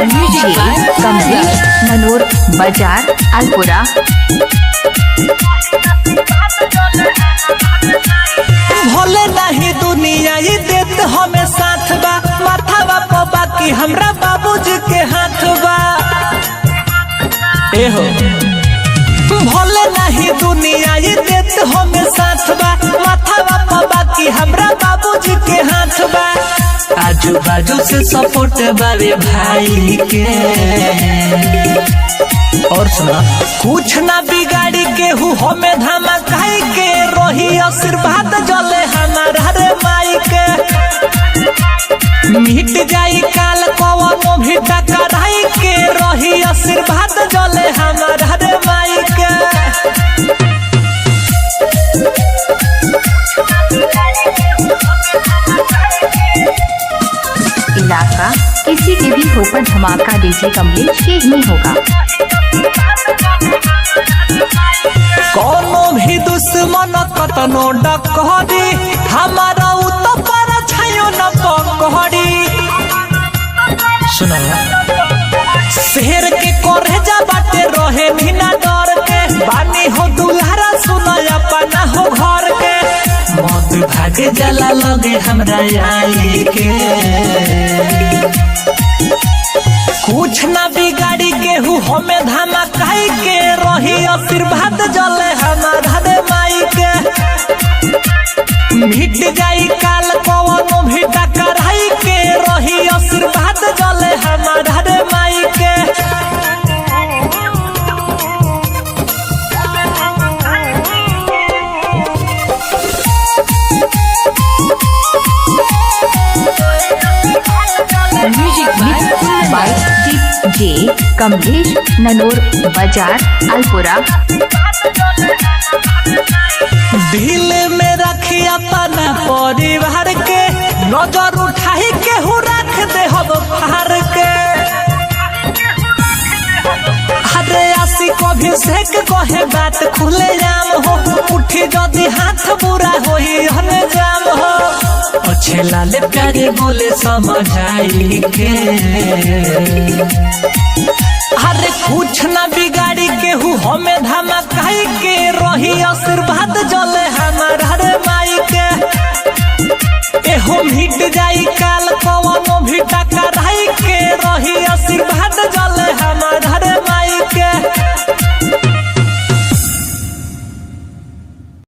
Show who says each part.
Speaker 1: कमलेश ननूर बाजार अलपुरा।
Speaker 2: भोले नहीं दुनिया ये देत हमें साथ बा, माथा बाबा की हमरा बाबूजी के हाथ बा। ए हो भोले नहीं दुनिया ये देत हमें साथ बा, माथा बाबा की हमरा बाबूजी के हाथ बा। आजू बाजू से सपोर्ट बारे भाई के, और सुना कुछ ना बिगाड़ी के हमें धमकाई के, रोही आशीर्वाद जले हमारा रे माई के। मिट जाई काल कवनो भी टकराई के, रोही आशीर्वाद जले हमारा रे माई के।
Speaker 1: इलाका किसी के भी होकर धमाका डीजे कमलेश के ही होगा।
Speaker 2: कोनो भी दुश्मन कतनो डकहरी, हमारा उत पर छायो न पकहरी। सुना शेर के कोरेजा बाटे रहे बिना डर के, बानी हो दुल्हारा सुना अपना हो घर के। मौत भागे जला लगे हमरा आई के, कुछ ना बिगाड़ी के हमें धमकाई के, रही आशीर्वाद जले हमारा रे माई के। मिट जाई काल कवनो भी टकराई के, रही आशीर्वाद जले हमारा रे माई के।
Speaker 1: जे कमलेश ननूर बाजार अलपुरा।
Speaker 2: दिल में रखी अपना परिवार के, नजर उठाई के रख दे हम फार के। अरे आशी कभी सेक कहे बात खुले जाम हो, उठी जदि हाथ बुरा होई जाम हो। अच्छे लाले प्यारे बोले समझाई के,